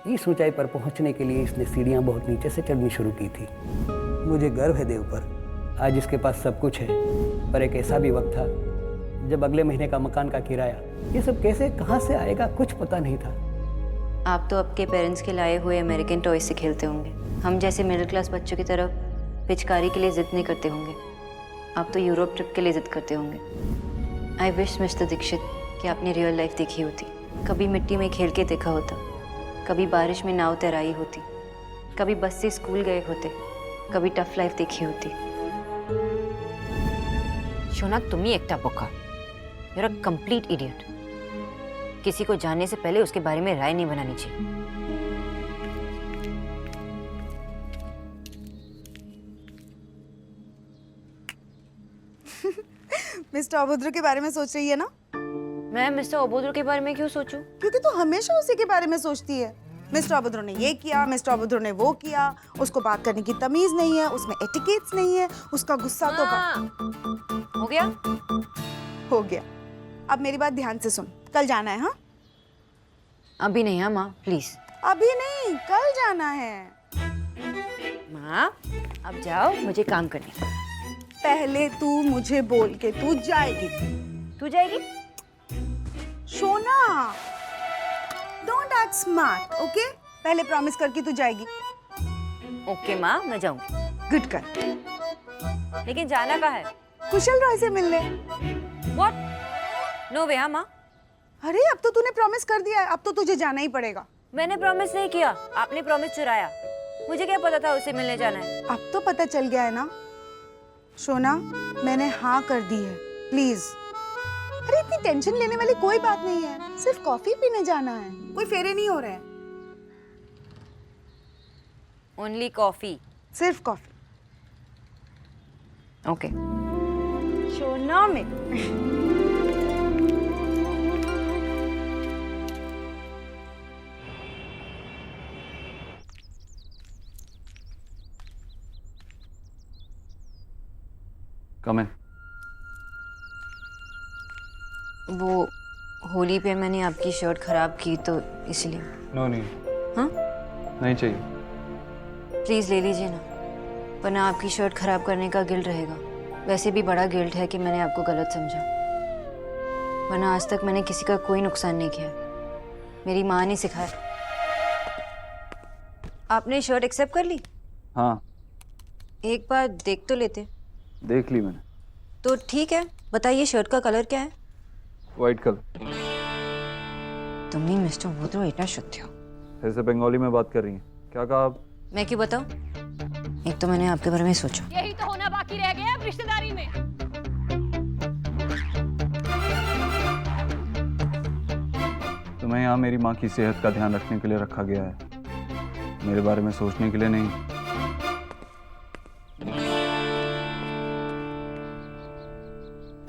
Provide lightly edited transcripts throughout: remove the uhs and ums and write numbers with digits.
इस ऊंचाई पर पहुंचने के लिए इसने सीढ़ियां बहुत नीचे से चढ़नी शुरू की थी। मुझे गर्व है देव पर, आज इसके पास सब कुछ है। पर एक ऐसा भी वक्त था जब अगले महीने का मकान का किराया, ये सब कैसे कहाँ से आएगा कुछ पता नहीं था। आप तो आपके पेरेंट्स के लाए हुए अमेरिकन टॉय से खेलते होंगे। हम जैसे मिडिल क्लास बच्चों की तरफ पिचकारी के लिए जिद नहीं करते होंगे। आप तो यूरोप ट्रिप के लिए जिद करते होंगे। आई विश मिस्टर दीक्षित कि आपने रियल लाइफ देखी होती, कभी मिट्टी में खेल के देखा होता, कभी बारिश में नाव तैराई होती, कभी बस से स्कूल गए होते, कभी टफ लाइफ देखी होती। शोना, तुम्ही एकटा बोका। You're a complete idiot. किसी को जानने से पहले उसके बारे में राय नहीं बनानी चाहिए। मिस्टर अभद्र के बारे में सोच रही है ना? मैं मिस्टर अभद्र के बारे में क्यों सोचूं? क्योंकि तू हमेशा उसी के बारे में सोचती है। मिस्टर अभद्र ने ये किया, मिस्टर अभद्र ने वो किया, उसको बात करने की तमीज नहीं है, उसमें एटिकेट्स नहीं है, उसका गुस्सा तो हो गया? हो गया। अब मेरी बात ध्यान से सुन, कल जाना है। हाँ, अभी नहीं। हाँ माँ, प्लीज। अभी नहीं, कल जाना है। माँ, अब जाओ, मुझे काम करने दो। पहले तू मुझे बोल के तू जाएगी। तू जाएगी? Shona, don't act smart, okay? पहले प्रॉमिस करके तू जाएगी। ओके माँ, मैं जाऊंगी। गुड कर। लेकिन जाना कहाँ है? कुशल रॉय से मिलने। What? नो वे। हाँ माँ। अरे अब तो तूने प्रॉमिस कर दिया है, अब तो तुझे जाना ही पड़ेगा। मैंने प्रॉमिस नहीं किया, आपने प्रॉमिस चुराया। मुझे क्या पता था उसे मिलने जाना है। अब तो पता चल गया है ना। शोना, मैंने हाँ कर दी है, प्लीज। अरे इतनी टेंशन लेने वाली कोई बात नहीं है, सिर्फ कॉफी पीने जाना है, कोई फेरे नहीं हो रहे हैं। Only coffee? सिर्फ कॉफी। ओके। शोना में कम है। वो होली पे मैंने आपकी शर्ट खराब की तो इसलिए। नो नहीं। हाँ? नहीं चाहिए। प्लीज़ ले लीजिए ना, वरना आपकी शर्ट खराब करने का गिल्ट रहेगा। वैसे भी बड़ा गिल्ट है कि मैंने आपको गलत समझा, वरना आज तक मैंने किसी का कोई नुकसान नहीं किया। मेरी माँ ने सिखाया। आपने शर्ट एक्सेप्ट कर ली? हाँ, एक बार देख तो लेते। देख ली मैंने। तो ठीक है, बताइए शर्ट का कलर क्या है? White colour. तुम ही मिस्टर वोद्रो इतना शुद्ध हो। फिर से बंगाली में बात कर रही हैं। क्या कहा आप? मैं क्यों बताऊं? एक तो मैंने आपके बारे में सोचा। यही तो होना बाकी रह गया है रिश्तेदारी में। तुम्हें यहाँ मेरी माँ की सेहत का ध्यान रखने के लिए रखा गया है, मेरे बारे में सोचने के लिए नहीं।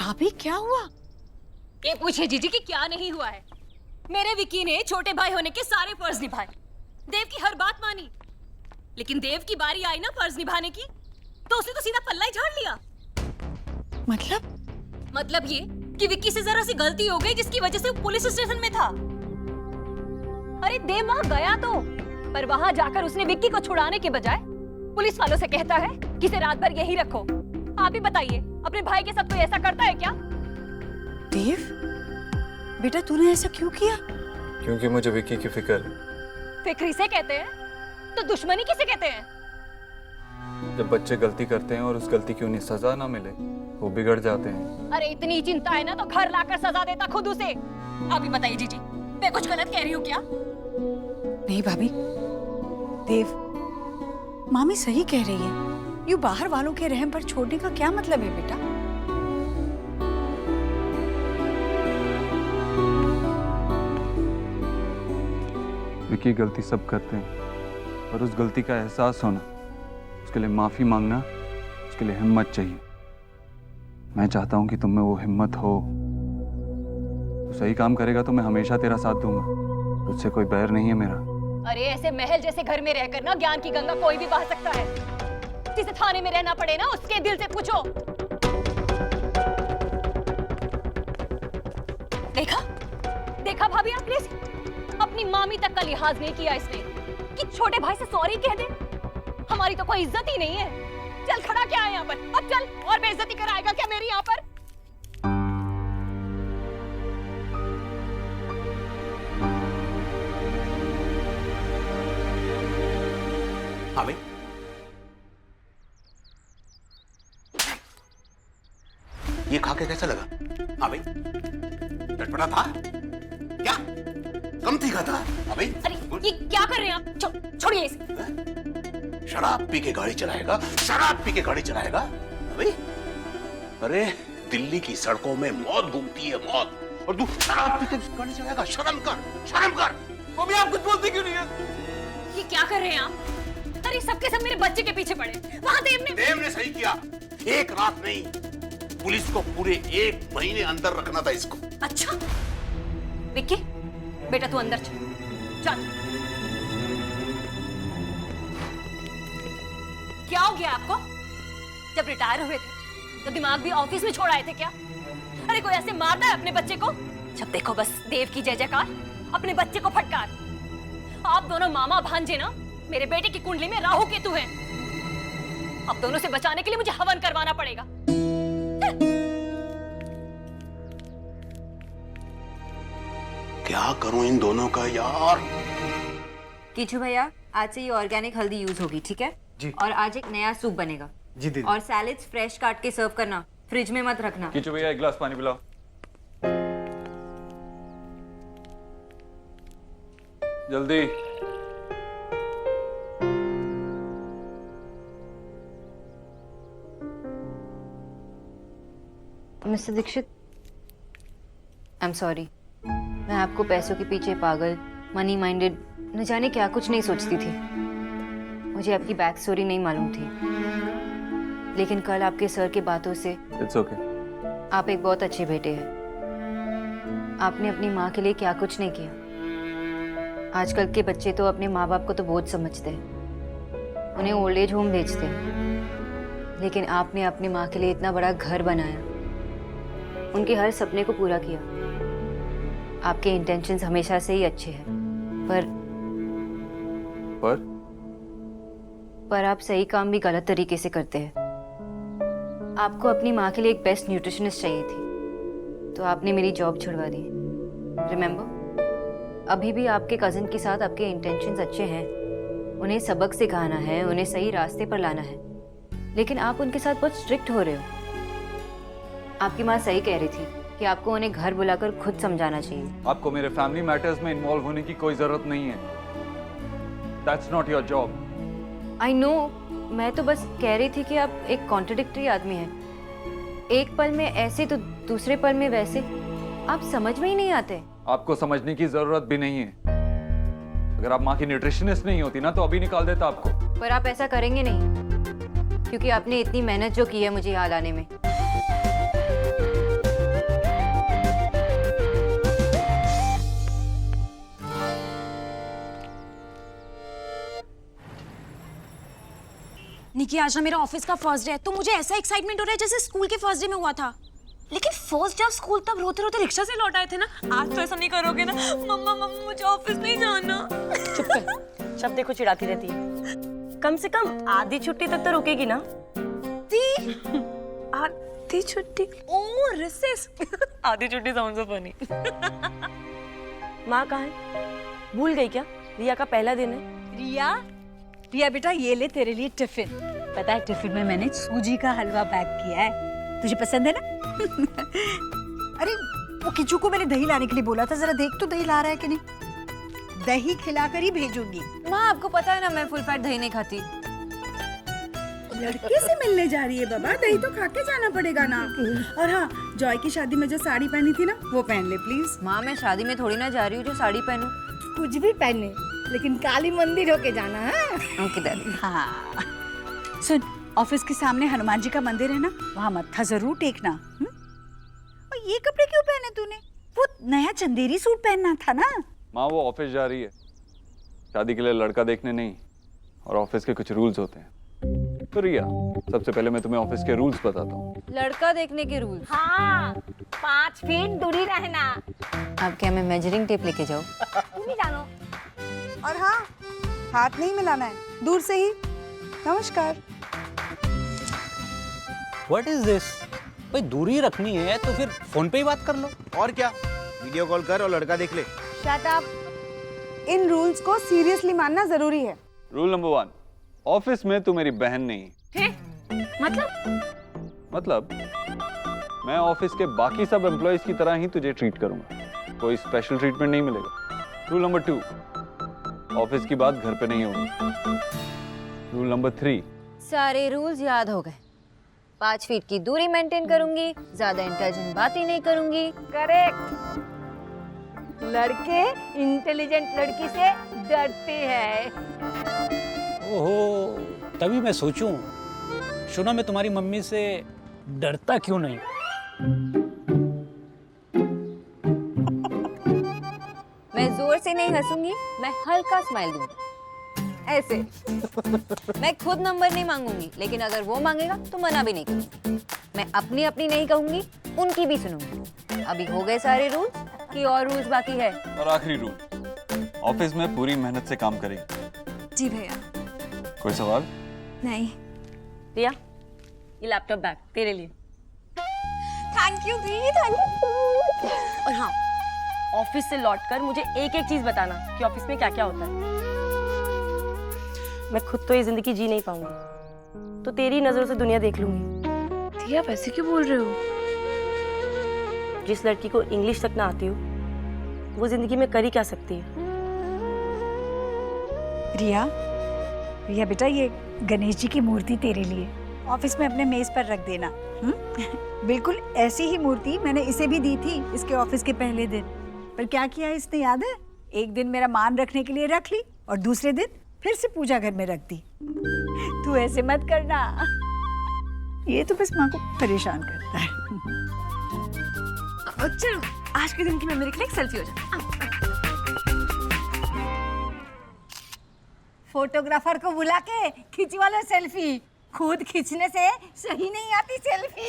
भाभी क्या हुआ? ये पूछे जीजी कि क्या नहीं हुआ है। मेरे विकी ने छोटे भाई होने के सारे फर्ज निभाए, देव की हर बात मानी, लेकिन देव की बारी आई ना फर्ज निभाने की तो उसने तो सीधा पल्ला ही झाड़ लिया। मतलब ये कि विक्की से जरा सी गलती हो गई जिसकी वजह से वो पुलिस स्टेशन में था। अरे देव वहां गया तो, पर वहां जाकर उसने विक्की को छुड़ाने के बजाय पुलिस वालों से कहता है कि इसे रात भर यही रखो। आप ही बताइए, अपने भाई के साथ कोई ऐसा करता है क्या? देव, बेटा तूने ऐसा क्यों किया? क्योंकि मुझे विक्की की फिक्र है। फिक्र इसे कहते हैं, तो दुश्मनी किसे कहते हैं? जब बच्चे गलती करते हैं और उस गलती की उन्हें सजा ना मिले, वो बिगड़ जाते हैं। अरे इतनी चिंता है ना तो घर लाकर सजा देता खुद उसे। अभी बताइए जीजी, मैं कुछ गलत कह रही हूँ क्या? नहीं भाभी, देव, मामी सही कह रही है। यूं बाहर वालों के रहम पर छोड़ने का क्या मतलब है बेटा? विक्की गलती सब करते हैं, पर उस गलती का एहसास होना, उसके लिए माफी मांगना, उसके लिए हिम्मत चाहिए। मैं चाहता हूं कि तुम में वो हिम्मत हो। तो सही काम करेगा तो मैं हमेशा तेरा साथ दूंगा, तुझसे कोई बैर नहीं है मेरा। अरे ऐसे महल जैसे घर में रहकर ना ज्ञान की गंगा कोई भी बहा सकता है। जिसे थाने में रहना पड़े ना उसके दिल से पूछो। देखा देखा भाभी आपने, अपनी मामी तक का लिहाज नहीं किया इसने कि छोटे भाई से सॉरी कह दे। हमारी तो कोई इज्जत ही नहीं है। चल खड़ा क्या है यहाँ पर? अब चल, और बेइज्जती कराएगा क्या मेरी यहाँ पर? हाँ भाई, ये खा के कैसा लगा? हाँ भाई, चटपटा था क्या? कम तीखा था? हाँ भाई, अरे ये क्या कर रहे हैं आप? छोड़िए इसे। शराब पी के गाड़ी चलाएगा, शराब पी के गाड़ी चलाएगा? हाँ भाई, अरे दिल्ली की सड़कों में मौत घूमती है, मौत, और तू शराब पी के गाड़ी चलाएगा? शर्म कर, शर्म कर। मम्मी आप कुछ बोलती क्यों नहीं है? ये क्या कर रहे हैं आप? अरे सबके सब मेरे बच्चे के पीछे पड़े। वहां देव ने सही किया। एक रात नहीं, पुलिस को पूरे 1 महीने अंदर रखना था इसको। अच्छा विक्की, बेटा तू अंदर चल। चल। क्या हो गया आपको? जब रिटायर हुए थे तो दिमाग भी ऑफिस में छोड़ आए थे क्या? अरे कोई ऐसे मारता है अपने बच्चे को? जब देखो बस देव की जय जयकार, अपने बच्चे को फटकार। आप दोनों मामा भांजे ना, मेरे बेटे की कुंडली में राहु केतु हैं। अब दोनों से बचाने के लिए मुझे हवन करवाना पड़ेगा। क्या करूं इन दोनों का यार? किचू भैया, आज से ये ऑर्गेनिक हल्दी यूज होगी, ठीक है? जी। और आज एक नया सूप बनेगा। जी दीदी। और सैलेड्स फ्रेश काट के सर्व करना, फ्रिज में मत रखना। किचू भैया, एक गिलास पानी पिलाओ। जल्दी। Mister Dikshit, I am sorry. मैं आपको पैसों के पीछे पागल, मनी माइंडेड, न जाने क्या कुछ नहीं सोचती थी। मुझे आपकी बैक स्टोरी नहीं मालूम थी, लेकिन कल आपके सर की बातों से इट्स ओके। आप एक बहुत अच्छे बेटे हैं। आपने अपनी माँ के लिए क्या कुछ नहीं किया। आजकल के बच्चे तो अपने माँ बाप को तो बोझ समझते हैं, उन्हें ओल्ड एज होम भेजते हैं, लेकिन आपने अपनी माँ के लिए इतना बड़ा घर बनाया, उनके हर सपने को पूरा किया। आपके इंटेंशंस हमेशा से ही अच्छे हैं, पर आप सही काम भी गलत तरीके से करते हैं। आपको अपनी माँ के लिए एक बेस्ट न्यूट्रिशनिस्ट चाहिए थी, तो आपने मेरी जॉब छुड़वा दी। रिमेम्बर, अभी भी आपके कजिन के साथ आपके इंटेंशंस अच्छे हैं, उन्हें सबक सिखाना है, उन्हें सही रास्ते पर लाना है, लेकिन आप उनके साथ बहुत स्ट्रिक्ट हो रहे हो। आपकी माँ सही कह रही थी कि आपको उन्हें घर बुलाकर खुद समझाना चाहिए। आपको मेरे फैमिली मैटर्स में इन्वॉल्व होने की कोई जरूरत नहीं है। That's not your job. I know, मैं तो बस कह रही थी कि आप एक कॉन्ट्रडिक्टरी आदमी हैं। एक पल में ऐसे तो दूसरे पल में वैसे। आप समझ में ही नहीं आते। आपको समझने की जरूरत भी नहीं है। अगर आप माँ की न्यूट्रिशनिस्ट नहीं होती ना, तो अभी निकाल देता आपको। पर आप ऐसा करेंगे नहीं, क्योंकि आपने इतनी मेहनत जो की है मुझे यहाँ लाने में। निकी, आज ना मेरा ऑफिस का फर्स्ट डे है, तो मुझे ऐसा एक्साइटमेंट हो रहा है जैसे स्कूल के फर्स्ट डे में हुआ था। लेकिन फर्स्ट डे ऑफ स्कूल तब रोते रोते रिक्शा से लौट आए थे ना। आज तो ऐसा नहीं करोगे ना? मम्मा मम्मा मुझे ऑफिस नहीं जाना। चुप कर, शब्द को चिढ़ाती रहती है। कम से कम आधी छुट्टी तक तो रुकेगी ना? आधी छुट्टी? ओह रिसेस। आधी छुट्टी साउंड्स सो फनी। माँ कहाँ है? भूल गई क्या? रिया का पहला दिन है। रिया बेटा, ये ले तेरे लिए टिफिन। पता है टिफिन में मैंने सूजी का हलवा पैक किया है, तुझे पसंद है ना? अरे वो किचू को मैंने दही लाने के लिए बोला था, जरा देख तो दही ला रहा है कि नहीं। दही खिलाकर ही भेजूंगी। माँ, आपको पता है ना मैं फुल फैट दही नहीं खाती। लड़के से मिलने जा रही है बाबा, दही तो खा के जाना पड़ेगा ना। और हाँ, जॉय की शादी में जो साड़ी पहनी थी ना, वो पहन ले प्लीज। माँ, मैं शादी में थोड़ी ना जा रही हूँ जो साड़ी पहनूं। कुछ भी पहने, लेकिन काली मंदिर होके जाना है। ओके दादी। हाँ सुन, ऑफिस के सामने हनुमान जी का मंदिर है ना, वहाँ मत्था जरूर टेकना। और ये कपड़े क्यों पहने तूने? वो नया चंदेरी सूट पहनना था ना। माँ, वो ऑफिस जा रही है, शादी के लिए लड़का देखने नहीं। और ऑफिस के कुछ रूल्स होते हैं। तो रिया, सबसे पहले मैं तुम्हें ऑफिस के रूल्स बताता हूँ। लड़का देखने के रूल्स? हाँ, 5 फीट दूरी रहना। अब क्या मैं मेजरिंग टेप लेके जाऊँ? तुम्हें जानो। और हाँ, हाथ नहीं मिलाना है, दूर से ही। नमस्कार। What is this? भाई दूरी रखनी है तो फिर फोन पे ही बात कर लो। और क्या, वीडियो कॉल कर और लड़का देख ले। Shut up. इन रूल्स को सीरियसली मानना जरूरी है। रूल नंबर 1, ऑफिस में तू मेरी बहन नहीं है? मतलब मैं ऑफिस के बाकी सब एम्प्लॉयज की तरह ही तुझे ट्रीट करूंगा, कोई स्पेशल ट्रीटमेंट नहीं मिलेगा। रूल नंबर 2, ऑफिस की बात घर पे नहीं होगी। रूल नंबर 3, सारे रूल्स याद हो गए। 5 फीट की दूरी मेंटेन करूंगी, ज्यादा इंटेलिजेंट बात ही नहीं करूंगी। करेक्ट। लड़के इंटेलिजेंट लड़की से डरते हैं। ओहो, तभी मैं सोचूं, सुना मैं तुम्हारी मम्मी से डरता क्यों नहीं। मैं जोर से नहीं हंसूंगी, मैं हल्का स्माइल दूंगी, ऐसे। मैं खुद नंबर नहीं मांगूंगी, लेकिन अगर वो मांगेगा तो मना भी नहीं करूंगी। मैं अपनी अपनी नहीं कहूंगी, उनकी भी सुनूंगी। अभी हो गए सारे रूल कि और रूल्स बाकी है। और आखिरी रूल, ऑफिस में पूरी मेहनत से काम करेगी। जी भैया। कोई सवाल? नहीं। रिया, ये लैपटॉप बैग तेरे लिए। Thank you the, thank you. और हाँ, ऑफिस से लौटकर मुझे एक एक चीज बताना कि ऑफिस में क्या क्या होता है। मैं खुद तो ये जिंदगी जी नहीं पाऊंगी, तो तेरी नजरों से दुनिया देख लूंगी। दी, आप ऐसे क्यों बोल रहे हो? जिस लड़की को इंग्लिश तक ना आती हो, वो जिंदगी में कर ही क्या सकती है। रिया बेटा, ये गणेश जी की मूर्ति तेरे लिए ऑफिस में अपने मेज पर रख देना। बिल्कुल ऐसी ही मूर्ति मैंने इसे भी दी थी इसके ऑफिस के पहले दिन। पर क्या किया इसने याद है? एक दिन मेरा मान रखने के लिए रख ली और दूसरे दिन फिर से पूजा घर में रख दी। तू ऐसे मत करना, ये तो बस माँ को परेशान करता है। चलो, आज के दिन की मेमोरी के लिए एक सेल्फी हो जाए। फोटोग्राफर को बुला के खिंचवा लो सेल्फी। खुद खींचने से सही नहीं आती सेल्फी।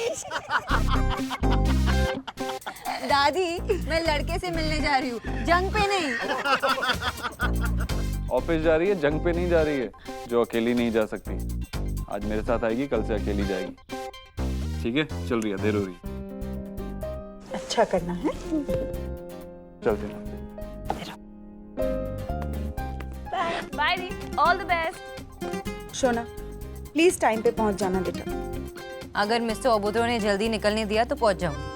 दादी, मैं लड़के से मिलने जा रही हूँ, जंग पे नहीं। ऑफिस जा रही है, जंग पे नहीं जा रही है, जो अकेली नहीं जा सकती। आज मेरे साथ आएगी, कल से अकेली जाएगी। ठीक है, चल रही है, देर हो रही है। अच्छा करना है। चल देना। By the, all the best. Shona, please time पे पहुंच जाना बेटा। अगर मिस्टर ओबुद्रो ने जल्दी निकलने दिया तो पहुंच जाऊंगी।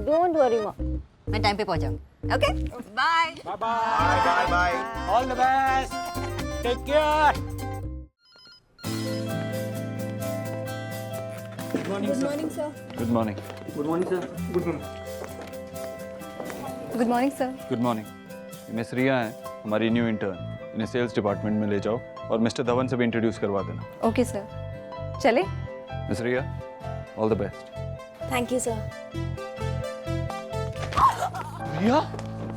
डोंट वरी माँ, मैं टाइम पे पहुंच जाऊंगी। Okay, bye bye bye bye. All the best, take care. Good morning sir. Good morning sir. Good morning. Miss Riya है, हमारी न्यू इंटर्न। इन्हें सेल्स डिपार्टमेंट में ले जाओ और मिस्टर धवन से भी इंट्रोड्यूस करवा देना। ओके सर, चले। Miss Riya, all the best. Thank you sir. Riya,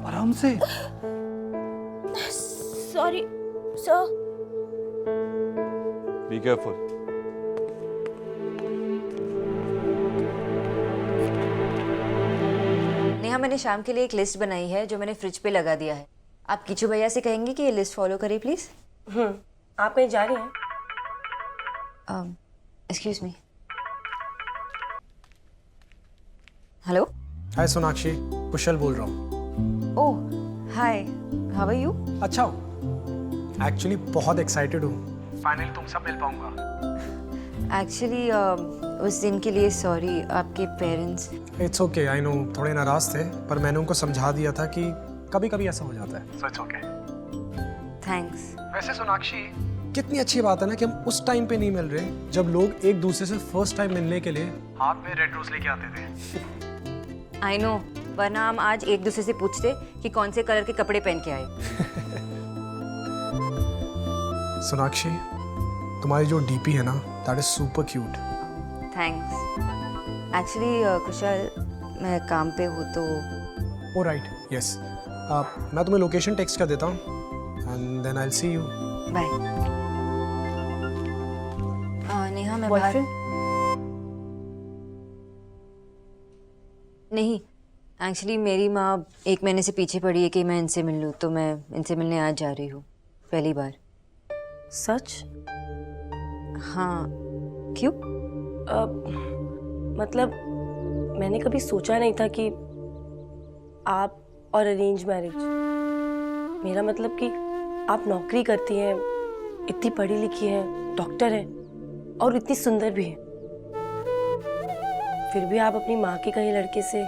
आराम से। Sorry sir. Be careful. Neha, मैंने शाम के लिए एक लिस्ट बनाई है जो मैंने फ्रिज पे लगा दिया है। आप किचू भैया से कहेंगे कि ये लिस्ट फॉलो करिए प्लीज। आप कहीं जा रही हैं? Excuse me. हेलो। हाय सोनाक्षी, कुशल बोल रहा हूँ। ओह हाय, हाउ आर यू? अच्छा हो। एक्चुअली बहुत एक्साइटेड हूँ, फाइनली तुमसे मिल पाऊंगा। एक्चुअली उस दिन के लिए सॉरी। आपके parents? It's okay, I know थोड़े नाराज थे, पर मैंने उनको समझा दिया था कि कभी कभी ऐसा हो जाता है। So it's okay. थैंक्स। वैसे सोनाक्षी, कितनी अच्छी बात है ना कि हम उस टाइम पे नहीं मिल रहे जब लोग एक दूसरे से फर्स्ट टाइम मिलने के लिए हाथ में रेड रोज लेके आते थे। आई नो, वरना हम आज एक दूसरे से पूछते कि कौन से कलर के कपड़े पहन के आए। सोनाक्षी, तुम्हारी जो डीपी है ना, that is super cute. Thanks. Actually Kushal, मैं काम पे हूँ तो। Oh right, yes. मैं तुम्हें लोकेशन टेक्स्ट कर देता हूँ and then I will see you. Bye. Neha, मैं बाहर नहीं, एक्चुअली मेरी माँ 1 महीने से पीछे पड़ी है कि मैं इनसे मिल लूँ, तो मैं इनसे मिलने आज जा रही हूँ, पहली बार। सच? हाँ। क्यों? मतलब मैंने कभी सोचा नहीं था कि आप और अरेंज मैरिज। मेरा मतलब कि आप नौकरी करती हैं, इतनी पढ़ी लिखी हैं, डॉक्टर हैं और इतनी सुंदर भी हैं, फिर भी आप अपनी माँ के कहीं लड़के से।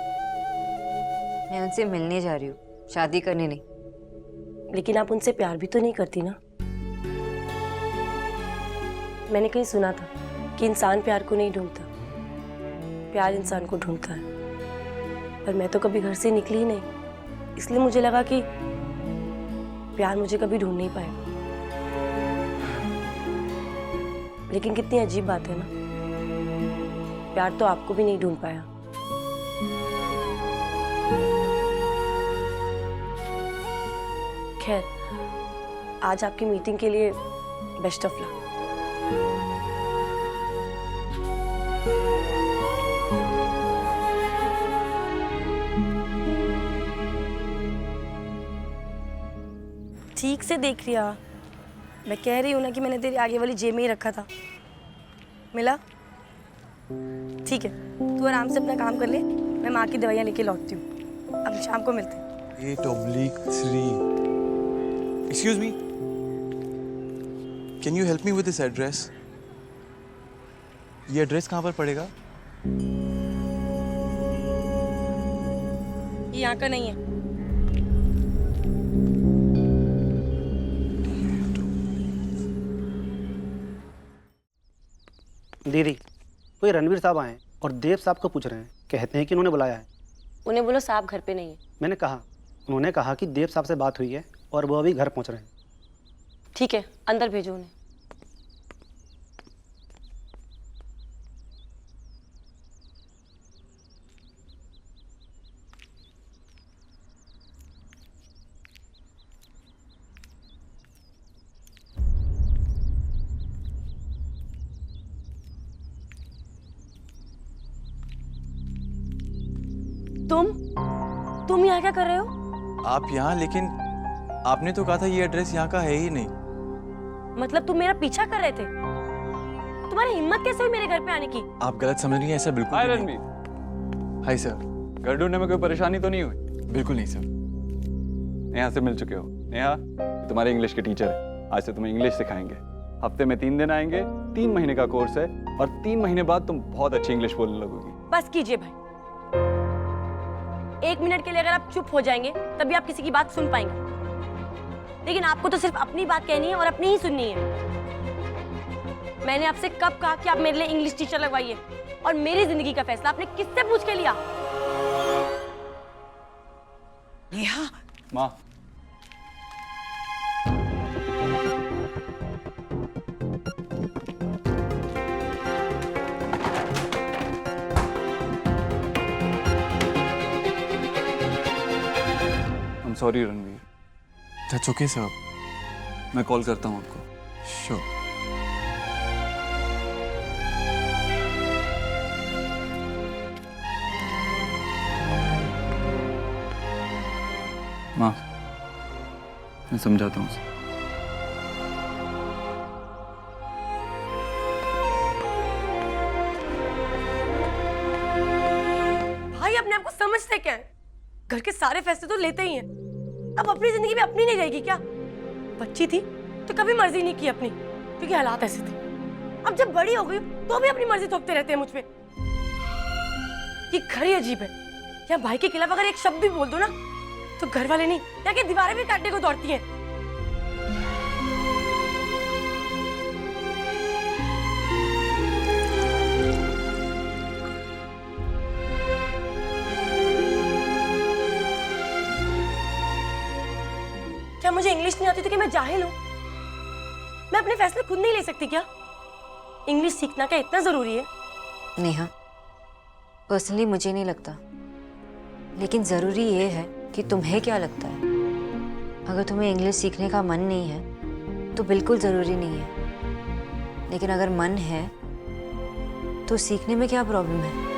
मैं उनसे मिलने जा रही हूँ, शादी करने नहीं। लेकिन आप उनसे प्यार भी तो नहीं करती ना? मैंने कहीं सुना था कि इंसान प्यार को नहीं ढूंढता, प्यार इंसान को ढूंढता है। पर मैं तो कभी घर से निकली ही नहीं, इसलिए मुझे लगा कि प्यार मुझे कभी ढूंढ नहीं पाएगा। लेकिन कितनी अजीब बात है ना, प्यार तो आपको भी नहीं ढूंढ पाया। खैर, आज आपकी मीटिंग के लिए बेस्ट ऑफ लक। ठीक से देख लिया, मैं कह रही हूँ ना कि मैंने तेरी आगे वाली जेब में ही रखा था। मिला? ठीक है, तू आराम से अपना काम कर ले, मैं माँ की दवाइयाँ लेके लौटती हूँ। अब शाम को मिलते हैं। 8/3। Excuse me, can you help me with this address? ये एड्रेस कहाँ पर पड़ेगा? ये यहाँ का नहीं है। दीदी, कोई रणवीर साहब आए और देव साहब को पूछ रहे हैं, कहते हैं कि उन्होंने बुलाया है। उन्हें बोलो साहब घर पे नहीं है। मैंने कहा, उन्होंने कहा कि देव साहब से बात हुई है और वो अभी घर पहुंच रहे हैं। ठीक है, अंदर भेजो उन्हें। तुम यहाँ क्या कर रहे हो? आप यहाँ, लेकिन आपने तो कहा था ये एड्रेस यहाँ का है ही नहीं। मतलब तुम मेरा पीछा कर रहे थे? तुम्हारी हिम्मत कैसे हुई मेरे घर पे आने की? आप गलत समझ रही हैं, ऐसा बिल्कुल हाय भी रणवीर। नहीं। Hi sir. घर ढूंढने में कोई परेशानी तो नहीं हुई? बिल्कुल नहीं सर। नेहा से मिल चुके हो? नेहा तुम्हारे इंग्लिश के टीचर है, आज से तुम्हें इंग्लिश सिखाएंगे। हफ्ते में 3 दिन आएंगे, 3 महीने का कोर्स है और 3 महीने बाद तुम बहुत अच्छी इंग्लिश बोलने लगोगी। बस कीजिए भाई, 1 मिनट के लिए अगर आप चुप हो जाएंगे तभी आप किसी की बात सुन पाएंगे, लेकिन आपको तो सिर्फ अपनी बात कहनी है और अपनी ही सुननी है। मैंने आपसे कब कहा कि आप मेरे लिए इंग्लिश टीचर लगवाइए, और मेरी जिंदगी का फैसला आपने किससे पूछ के लिया? नेहा, माँ, I'm sorry Ranveer. That's okay sir। मैं कॉल करता हूँ आपको। Sure। माँ, मैं समझाता हूँ उसे। भाई अपने आप को समझते क्या है? घर के सारे फैसले तो लेते ही हैं, अब अपनी जिंदगी में अपनी नहीं रहेगी क्या? बच्ची थी तो कभी मर्जी नहीं की अपनी, क्योंकि हालात ऐसे थे। अब जब बड़ी हो गई तो भी अपनी मर्जी थोपते रहते हैं मुझ पे। ये घर ही अजीब है, या भाई के खिलाफ अगर एक शब्द भी बोल दो ना तो घर वाले नहीं, यहाँ की दीवारें भी काटने को दौड़ती हैं। क्या मुझे इंग्लिश नहीं आती तो कि मैं जाहिल हूँ? मैं अपने फैसले खुद नहीं ले सकती क्या? इंग्लिश सीखना क्या इतना जरूरी है? नेहा, पर्सनली मुझे नहीं लगता, लेकिन ज़रूरी ये है कि तुम्हें क्या लगता है। अगर तुम्हें इंग्लिश सीखने का मन नहीं है तो बिल्कुल ज़रूरी नहीं है, लेकिन अगर मन है तो सीखने में क्या प्रॉब्लम है?